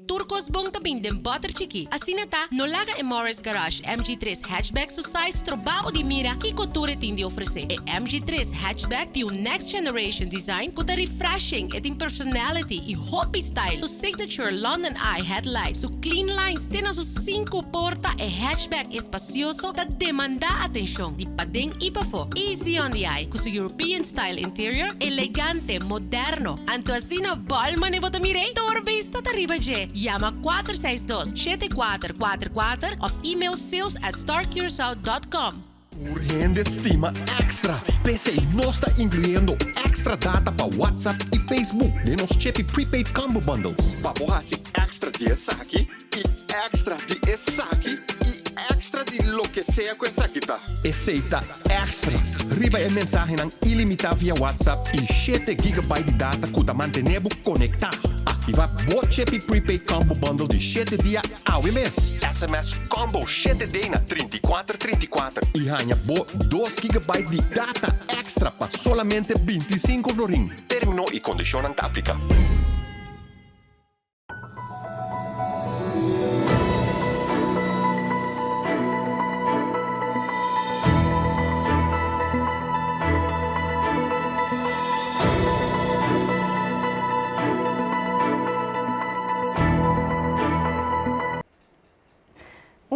Turcos bong tabing den butter chiki. Asinata, nolaga e Morris Garage MG3 hatchback su size trabaho di mira que couture tem de oferecer. E MG3 hatchback tem um next generation design com refreshing e tem personality e hoppy style. Su signature London Eye headlight, su clean lines, tem su 5 porta e hatchback espacioso da demanda atenção. Di padeng ipafo, easy on the eye, com su European style interior, elegante, moderno. Anto asina balma ne botamire, torbista tariba je. Llama 462-7444 of email sales@starcuracao.com. Urgente estima extra. PC no está incluyendo extra data para WhatsApp y Facebook de nos chepe prepaid combo bundles. Para extra de saque y extra de saque y extra de lo que sea con saquita. Aceita extra. Riba el mensaje nan ilimitado via WhatsApp y 7 GB de data que te mantenemos conectado. Activa o chepe prepaid combo bundle de 7 dias ao mês. SMS combo 7 dias na 3434 e ganha 2 GB de data extra para solamente 25 florin. Terminou e condicionante aplica.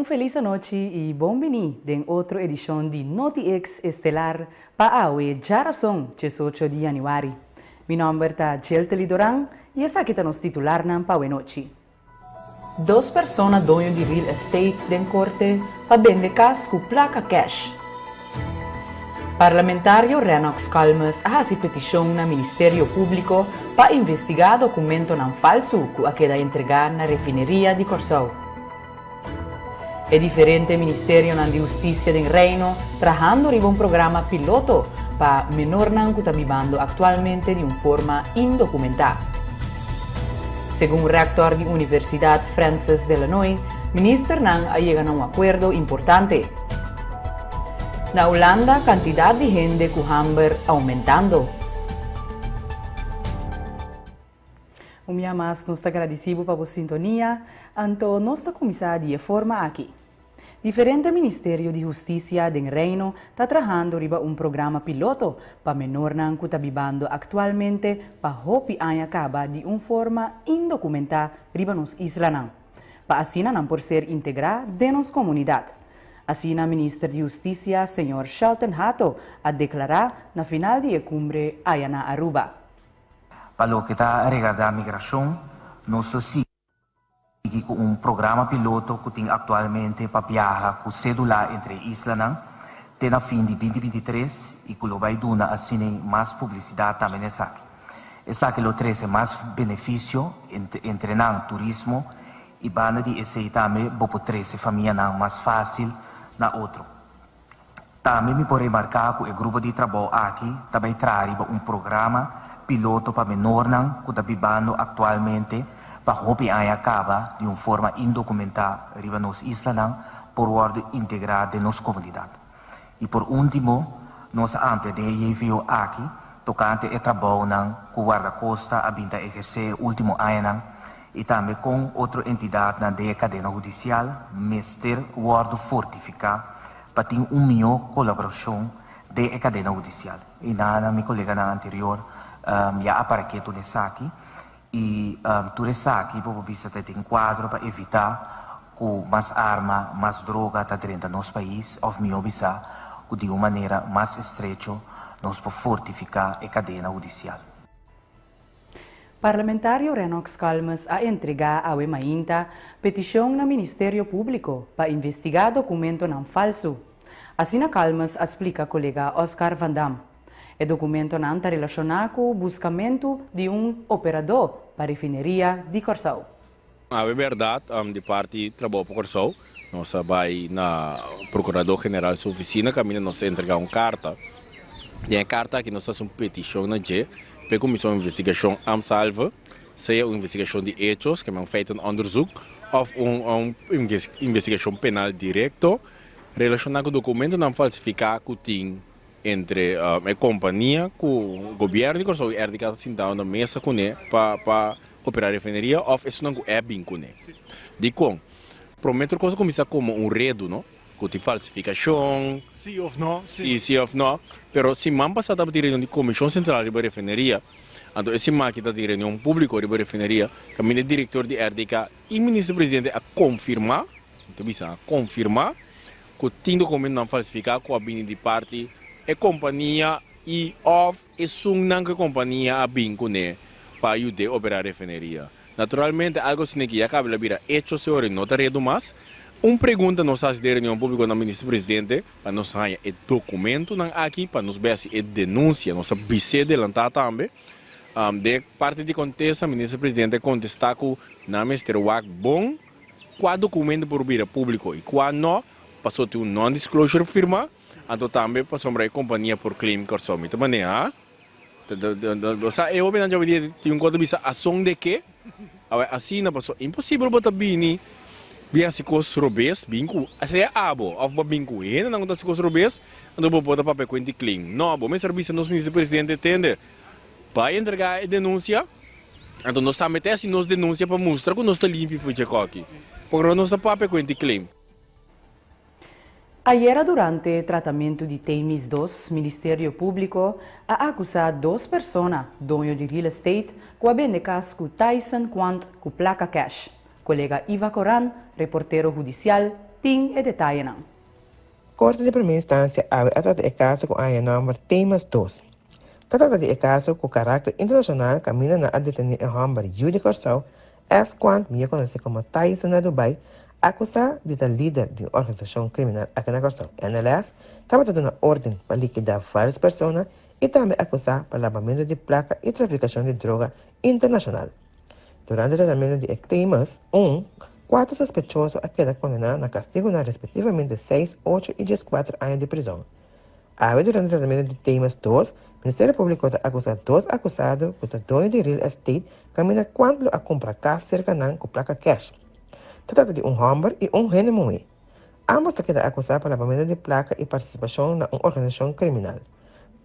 Feliz noite e bom-vindo em outra edição de NotiX Estelar para a geração 18 de janeiro. Meu nome é Chelte Lidoran e essa aqui é nos titular na noite. 2 pessoas dono de real estate den corte para vender casa com placa cash. Parlamentário Renox Calmas a petição no Ministério Público para investigar documento não falso que queda entregar na refineria de Corsau. É diferente Ministério da Justiça do Reino trabalhando em um programa piloto para menor que está vivendo atualmente de uma forma indocumentada. Segundo o reitor da Universidade Francis de Illinois, o ministro Nang ha chegado a um acordo importante. Na Holanda, a quantidade de gente com hamburger aumentando. Um dia mais, nós agradecemos pela sintonia, então nossa comissária forma aqui. Diferente Ministério de Justiça do Reino está trabalhando em um programa piloto para menor que está vivendo atualmente para hopi acaba de uma forma indocumentada riba nos islas para assim não por ser integrada de nossa comunidade. Assim, o Ministro de Justiça, Sr. Shelton Hato, a declarar na final de cumbre na Aruba. Para o que está regardando a migração, nós seguimos com um programa piloto que tem atualmente para viajar com cédula entre islas, tem a fim de 2023 e que vai dar assim mais publicidade também nessa aqui. Essa aqui lo traz mais benefício entre o turismo e banda de esse também vou trazer família mais fácil na outro. Também me pode marcar que o grupo de trabalho aqui também traz um programa piloto para menor que está vivendo atualmente para hopi acaba de uma forma indocumentada riba nos islas por ordem integrada de nossa comunidade. E por último, nós amplia de envio aqui tocante o trabalho com o guarda-costa a vinda exercer o último ano e também com outra entidade na cadena judicial, mestre guardo fortificar para ter uma melhor colaboração de cadena judicial. E na minha colega na anterior já apareceu nessa aqui. E tudo isso aqui, por vista, tem quadro para evitar que mais arma, mais droga está dentro do nosso país, ou melhor, que de uma maneira mais estreita, nós podemos fortificar a cadeia judicial. Parlamentário Renox Calmas a entregar a Mainta petição no Ministério Público para investigar documento não falso. Assim, Calmas explica a colega Oscar Van Dam. O documento não está relacionado com o buscamento de operador para a refineria de Corsau. A verdade, de parte do trabalho para Corsau, nós vai na Procurador-Geral da sua oficina, caminho nós entregar uma carta. E a carta que nós fazemos uma petição na G, para a Comissão de Investigação AMSALVA, seja uma investigação de hechos, que é um feito de onderzoek, ou uma investigação penal direta, relacionada com o documento não falsificado que tem entre a companhia com o governo de Corsau e a sentado na mesa com ele para operar refineria, ou isso não é bem com ele. De com, prometo que começa como redo, não? Que tem falsificação. Sim ou não? Sim ou não. Pero se man passar a reunião de comissão central de refineria, então esse máquina de reunião pública de refineria, que o diretor de RDK e o ministro-presidente a confirmar, que tem documento não falsificado com a bini de parte, é companhia e off, é não que companhia a bem com ele para ajudar a operar a refineria. Naturalmente, algo assim que acaba de virar hecho sobre não ter redo mais. Pergunta nos faz de reunião pública no ministro-presidente para nos ganhar o documento aqui, para nos ver se é denúncia, nossa BC delantar também. De parte de contesta, o ministro-presidente contestar que na Mr. Wak bom, qual documento por vir público e qual não, passou a ter non-disclosure firma, então também passou a companhia por claim que só de maneira. Eu opino que tem coisa de ação de que, assim não passou, impossível botar bini. Biar si kos robes, bingku, saya abo, of bingku, não está si kos robes, então vou botar papel com clean. Não, bom, mas serviço nos ministro-presidente entender. Vai entregar a denúncia, então nós estamos até assim, nós denúncia para mostrar que nós estamos limpos e fui aqui. Porque nós estamos papel com clean. Ayer, durante o tratamento de Temis 2, Ministério Público a acusar 2 pessoas, dono de real estate, que vende caso com Tyson Quant com placa cash. Colega Iva Coran, reportero judicial, tem e detalhe não. Corte de primeira instância abre a tratar o caso com a número Temas 2. Trata de caso com caráter internacional caminha na detenir em Hamburg, Judy Corsau, quando me conhece como Tyson na Dubai, acusado de ser líder de uma organização criminal aqui na Corsau. NLS, estava dando uma ordem para liquidar várias pessoas e também acusado por lavamento de placa e traficação de droga internacional. Durante o tratamento de Temas 1, 4 sospechosos quedaram condenados a castigo na respectivamente 6, 8 e 14 anos de prisão. Durante o tratamento de Temas 2, o Ministério Público acusou 2 acusados por ser dono de real estate caminhando quando a comprar casa cerca com placa cash. Trata de Hamburg e Renemoe. Ambos quedaram acusados por lavamento de placa e participação em uma organização criminal.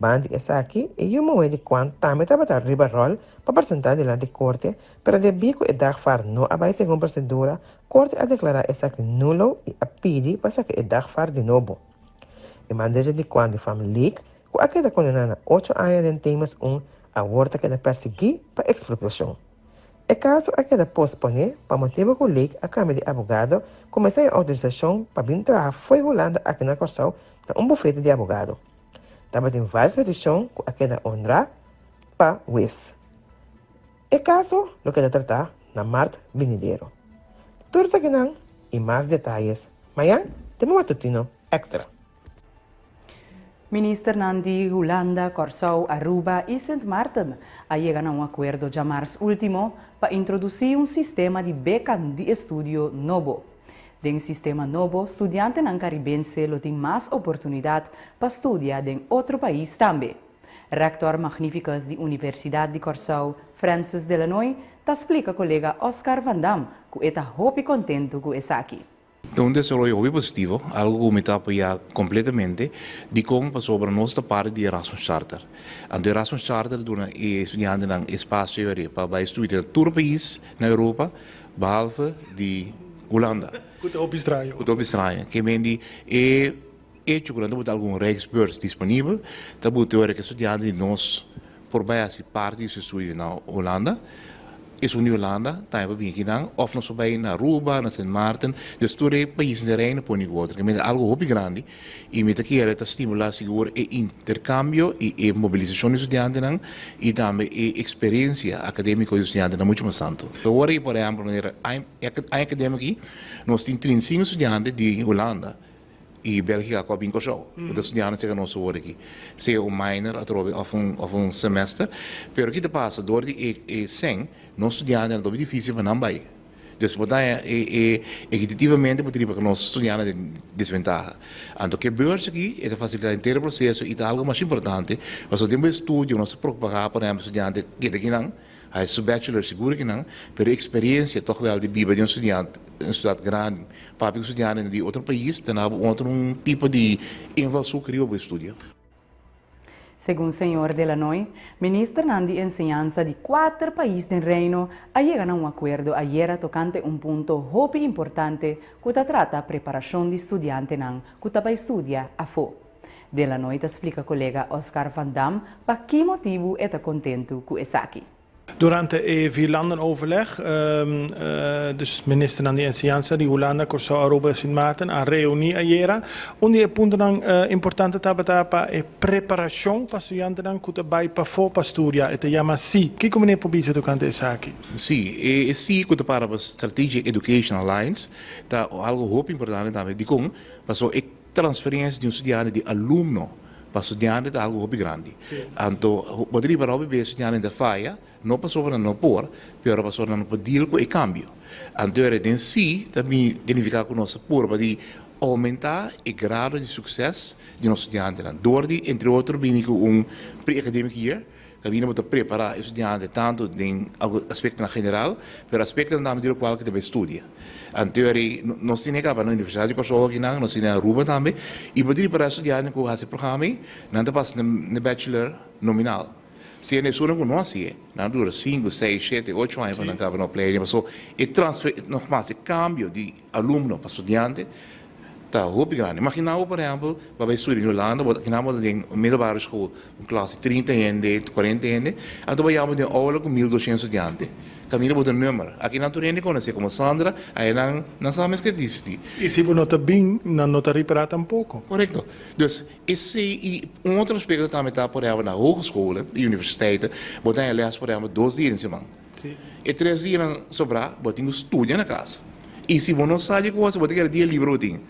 Bandi está aqui e o moe de quando também estava a ribarrol para apresentar diante da corte, pero de bico e dagfar não abai segundo procedura, corte a declarar essa que nulo e a pedir para que e dagfar de novo. E bandeja de quando de família, que a queda condenada 8 anos de Temas 1, a horta queda perseguir para expropriação. E caso a queda posponer, para motivo que o lei a Câmara de Advogado começou a autorização para vir trabalhar foi rolando aqui na Corsau na bufete de advogado. Também tem várias petições que a queda honra para o juiz. E caso lo queda tratar na março venidero. Tudo isso aqui não e mais detalhes. Amanhã temos matutino extra. Minister Nandi, Holanda, Corsau, Aruba e Sint Maarten chegam a um acordo de março último para introduzir um sistema de beca de estudo novo. Dentro do sistema novo, estudantes não caribense têm mais oportunidade para estudar em outro país também. Rector Magnificus da Universidade de Corsau, Francis Delanoy, explica ao colega Oscar Van Dam que está muito contente com isso aqui. Então, um desenvolvimento muito positivo, algo que me está apoiando completamente, de como sobre a nossa parte de Erasmus Charter. O Erasmus Charter dona estudantes um espaço para estudar em todo o país na Europa, behalve de Holanda. Goed opgedraaid. Goed opgedraaid. Que vende e hecho quando tem algum Rijksbeurs disponível, tabu teórica estudantes de nós por base parte de estudo na Holanda. Is in Holanda, daar hebben we gedaan, of nog zo bij naar Aruba, naar Sint Maarten, dus toen de países de reina poni water, met algo hopi grande, e met aqui era stimulatie voor e intercambio e mobilização de estudantes e também e experiência acadêmica de estudantes na muito mais santo. Agora, por exemplo, a acadêmica, nós temos 35 estudantes de Holanda. E Bélgica com a Bincochou. Os estudantes chegam no seu aqui. Seja minor ou um semestre. Pero aqui te passa, door die 100, nós estudantes é difícil para não vai. Dus wat equitativamente betrifft que nós estudantes de desventaja. Então, que beurs aqui é facilitar o inteiro processo e algo mais importante, nós temos estudo, nós preocupar por exemplo, estudantes que daqui não, a su bachelor seguro que não, pero experiência toch wel de biba de um estudante grande, para estudante de outro país, tem outro tipo de invalsão que eu vou estudar. Segundo o senhor Delanoy, ministro de Enseñanza de 4 países do reino chegaram a um acordo ayer tocante ponto muito importante que trata a preparação de estudiantes que vai estudar a fo. Delanoy explica a colega Oscar Van Dam para que motivo está contento com isso aqui. Durante het vierlandenoverleg, dus minister aan de Enseñanza de Holanda, Corso Aruba, Sint Maarten, a reunir ayer, onde punto importante para a preparação para estudantes que vai para fora para estudar, e te chama SI. Que como é pobisa tocante isso aqui? Sim, e SI que para a Strategic Education Alliance, tá algo muito importante também de como, passou a transferência de estudante de aluno para estudante é algo muito grande. Então, poderia para o estudante da FAIA, não passou para não pôr, pior passou para não poder com o câmbio. Então, em si, também significa que nós por para aumentar o grau de sucesso de nosso estudante. Entre outros, com pre-academic year, que vem para preparar o estudante tanto em aspecto na geral, mas aspecto também de qual que deve estudar. Então, nós temos que ir para a universidade de Kosovo, nós temos a Aruba também, e poderia para estudar com esse programa, não passa no bachelor nominal. Se é nessuno que nós não dura 5, 6, 7, 8 anos para não acabar no play, mas o transfer, não faz o cambio de aluno para estudante, está muito grande. Imagina, por exemplo, para estudar em Holanda, imaginamos em middelbare school, uma classe de 30 anos, 40 anos, então vamos ter aula com 1.200 estudantes. Camina por um número. Aqui na Turene conhece como Sandra, aí não sabemos que disse. E se você não está bem, não está reparado tampouco. Correto. Então, esse outro aspecto também está, por exemplo, na hogeschool e universiteit, você tem, aliás, por exemplo, 2 dias em semana. Sim. E 3 dias sobrar, você tem que estudar na casa. E se você não sabe coisa, você tem que dia livre.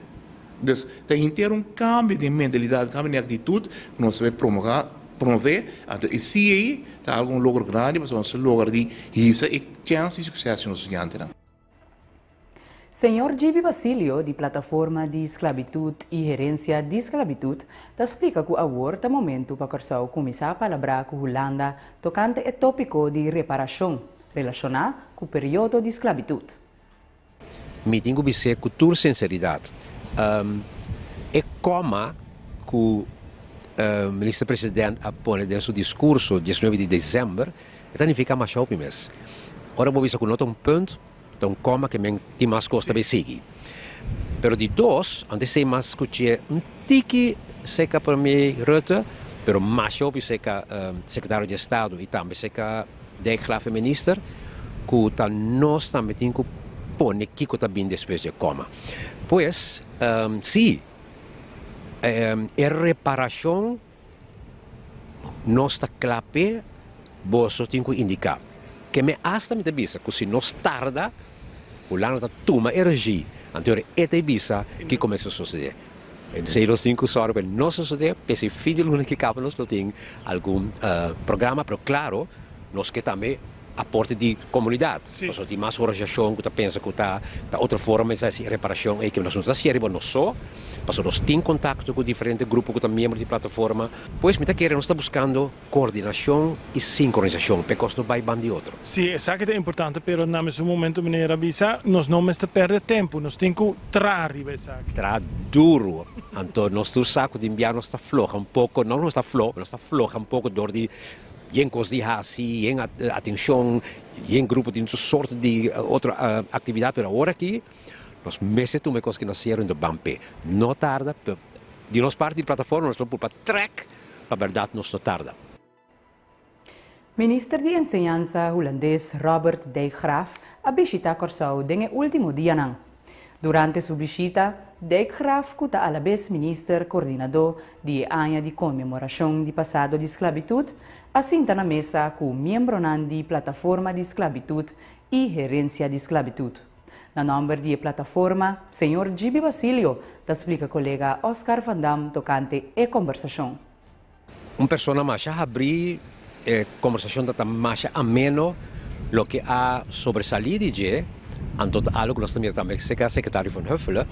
Então, tem que ter cambio de mentalidade, cambio de atitude, que nós vamos promover, então, e se aí está algum logro grande, mas vamos lograr de isso e chance de sucesso no estudante. Senhor Gibi Basilio, de Plataforma de Esclavitud e Gerência de Esclavitud, explica que agora é o momento para começar a falar com a Holanda tocante o tópico de reparação relacionado com o período de esclavitud. Me tenho que dizer com toda sinceridade, é como que o ministro-presidente apone nel suo discorso 19 di dicembre, e significa mais o mês. Ora vou dizer que não tem ponto, então como que men ti mais costa besigi. Pero de dois, antes sei mais escutei tiki seca para mim Rutte, pero mais o seca secretário de Estado e também seca de Graaf minister, que tá nós também tem que pone que tá bem depois de coma. Pois, sim, a reparação não está claro, você tem que indicar. Que me hasta me bisa, que se nós tarda, o lado da toma energia, então é bisa que começa a suceder. Em 05 só que não suceder, porque filho do que cabe nós tem algum programa, mas claro, nós que também aporte de comunidade. Nós temos mais organização que pensa que está outra forma de reparação é que nós não estamos não só, mas nós temos contato com diferentes grupos que são membros de plataforma. Pois, nós estamos buscando coordenação e sincronização, porque nós não vai bando de outro. Sim, é isso que é importante, mas no momento, meneer Abisa, nós não estamos perdendo tempo, nós temos que trazer isso aqui. Tra duro. Então, nós saco de enviar nos está floja um pouco, não está floja um pouco dor de em coisa de raci, em atenção, em grupo de sorte de outra atividade, mas agora aqui, nós meses tu me coisa que nasceram do Bampe. Não tarda, de nossa parte de plataforma, nós vamos para track, para verdade, nós não tarda. Ministro de Enseñanza holandês Robert de Graaf a visita Corsau no último dia. Durante sua visita, de Graaf que a la vez ministro coordenador de ano de comemoração de passado de esclavitud, assinta na mesa com membro de plataforma de esclavitud e gerência de esclavitud. Na nome da plataforma, Sr. Gibi Basilio, explica colega Oscar Van Dam tocante a conversação. Uma pessoa mais abrir conversação da mais ameno, lo que há sobresalido de então algo que nós também seca secretário von Höfele,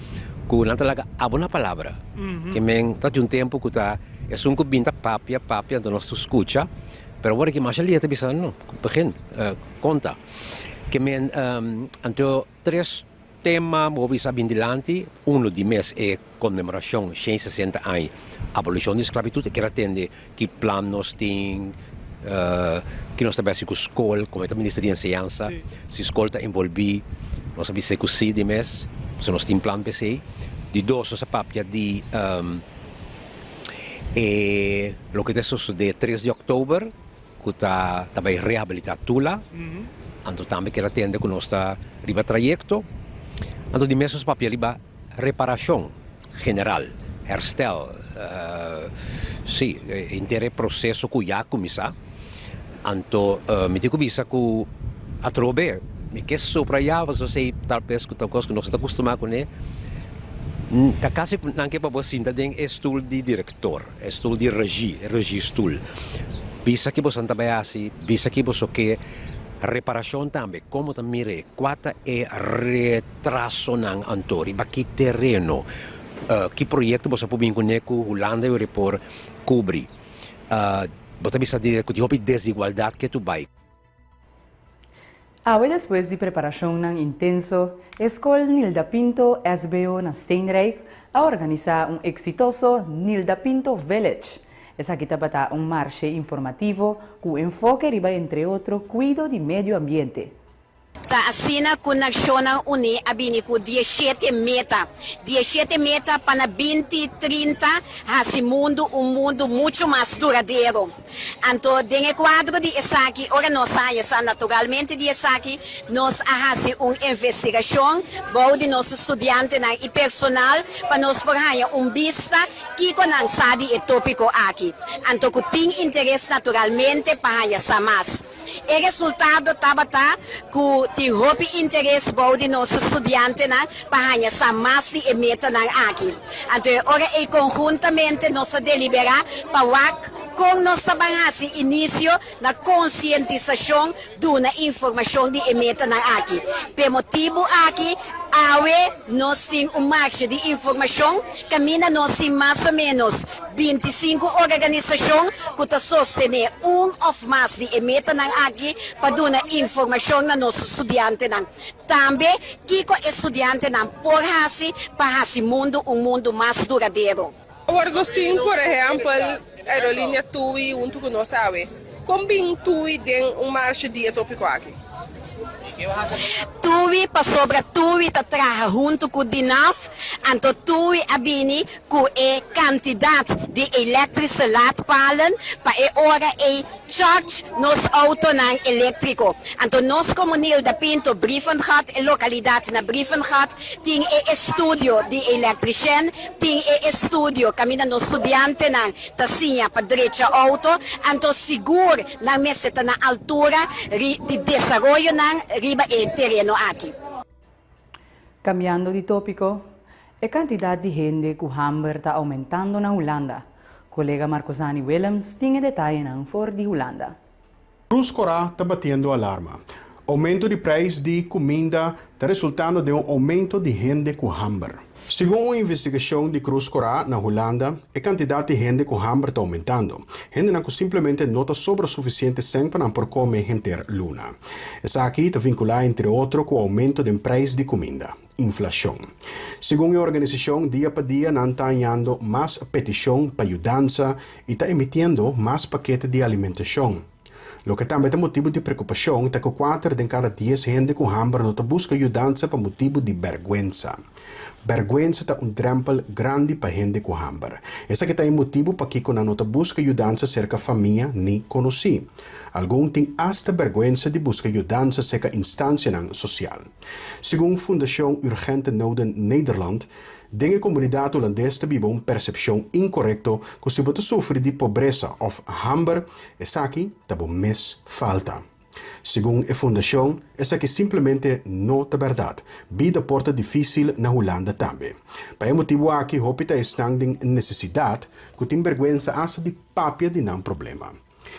que não talaga abona palavra, que men tá de um tempo que tá é um que binta papia então nós escuta, pero agora que mais ali está pensando, begin conta, que men então 3 tema mobis abindilanti, uno di mes è commemorazione 160 anni abolizione di sclavitù, che attende che plan nos ting, che non sta con scuola, come il ministro di insegnanza, si ascolta involvi, non sapete se così di mes, se non sta in plan per sé, di dosso sapapia di e lo che adesso è 3 di ottobre, che sta riabilitato là, anto tambe che attende con il nostro riba trajecto, anto di messo sapapia riba reparazione generale, herstel, sì, intero processo che già comincia, anto mi dico bisa che a trobe, mi che sopra già, so sei tal pesco tal cosa che non sta acostumato con ne. Ta quasi anche per voi sinta den è stool di direttore, è stool di regie stool. Bisa che voi santa beasi, bisa che voi so che reparazione tambe, come tamire, quata è retraso nang antori, ma che terreno, che progetto voi sapete con neco Holanda e report cobri. Voi bisa dire che ti hopi desigualdad que tu vai. Hoy después de preparación tan intenso, Escola Nilda Pinto SBO na Steenrijk a organizar un exitoso Nilda Pinto Village. Esa aquí está un marche informativo con enfoque riba entre otros cuidado de medio ambiente. Ta asina ku National Uni abini ku 17 meta. 17 meta para 2030 hasi mundo mundo muito mais duradouro. Anto denge quadro de Esaki, ora nós saímos naturalmente de Esaki, nós hasi investigação, bom de nossos estudantes e personal para nós porraia vista que com sadi e tópico aqui. Anto ku tem interesse naturalmente para samas. E resultado tabata ku ti hopi interesse bom de nossos estudantes para samas e meta aqui. Anto ora e conjuntamente nós deliberar para com nossa base início na conscientização de uma informação de emeta na aqui. Por motivo aqui, nós temos marcha de informação, caminha nós temos mais ou menos 25 organizações que estão sustentando ou mais de emeta na aqui para dar informação na nossos estudantes. Também, que o estudante por para esse mundo, mundo mais duradouro. Agora, sim, por exemplo, aerolínea TUI junto com nós, sabe? Como bem TUI tem marcha de tópico aqui? TUI, para sobre TUI, está trabalhando junto com o DINAF, então TUI abini com a quantidade de eletricidade para a hora e charge nos autos elétricos. Então nós como Nilda Pinto, Brievengat, a localidade na Brievengat, tem estúdio de eletrician, tem estúdio, caminha no estudante na tacinha para direita auto, então seguro na meseta na altura de desenvolvimento na riba e terreno aqui. Cambiando de tópico, a quantidade de gente com hamburger está aumentando na Holanda. Colega Marcosani Willems tem detalhes na For de Holanda. Cruz Corea está batendo alarma. Aumento de preço de comida está resultando de aumento de gente com hamburger. Segundo uma investigação de Cruz Corea na Holanda, a quantidade de gente com hamburger está aumentando. Gente não simplesmente não está sobre o suficiente sangue para por comer inteira luna. Essa aqui está vinculada, entre outros, com o aumento do preço de comida. Inflação. Segundo a organização, dia para dia não está ganhando mais petição para ajudança e está emitindo mais paquetes de alimentação. Lo que também é motivo de preocupação é que 4 de cada 10 gente com hamburger não busca ajudança por motivo de vergonha. Vergonha é drempel grande para gente com hamburger. Esse que é o motivo para que não busca ajudança cerca família nem conheci. Alguns têm hasta vergonha de buscar ajudança cerca instância social. Segundo a Fundação Urgente Noden Nederland, a comunidade holandesa vive uma percepção incorreta que se pode sofrer de pobreza ou hamburger, essa aqui tem mais falta. Segundo a fundação, essa aqui simplesmente não é verdade. Vida porta difícil na Holanda também. Para esse motivo aqui, hopita estão de necessidade que tem vergonha asa de papia de não problema.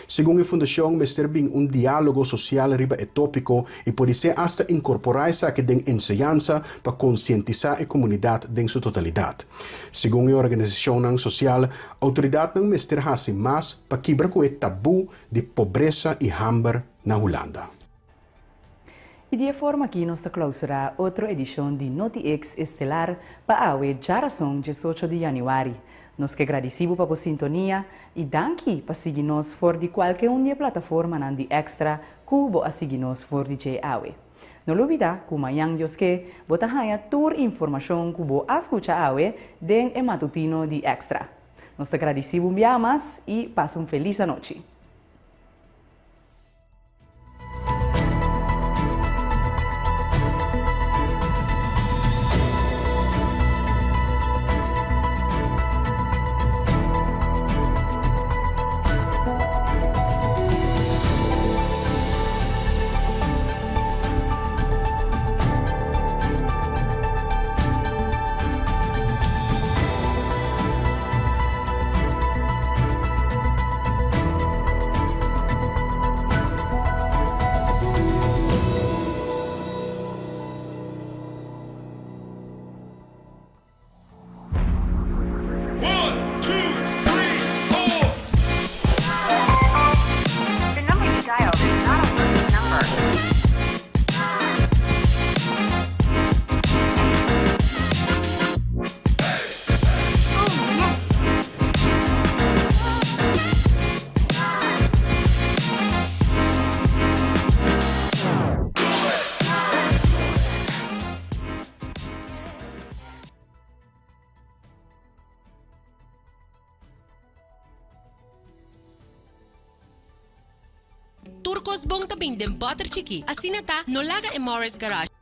Segundo a fundação, mestre bem diálogo social riba tópico e pode ser hasta incorporar essa que den enseñanza para conscientizar a comunidade em sua totalidade. Segundo a organização social, a autoridade não mestre hasi mais para quebrar com o tabu de pobreza e hamburger na Holanda. E de forma que nos clausurar outra edição de NotiX Estelar para a geração 18 de janeiro. Nos que agradecemos para a sintonia e danke para seguir-nos fora de qualquer plataforma na de extra que a seguir-nos fora de awe. Não olvida que amanhã Deus que bota haya toda informação que bo a escutar awe den e matutino de extra. Nos agradecemos mais e passa feliz noite. Turcos bong tabing den butter chiki. Asina ta, no laga e Morris Garage.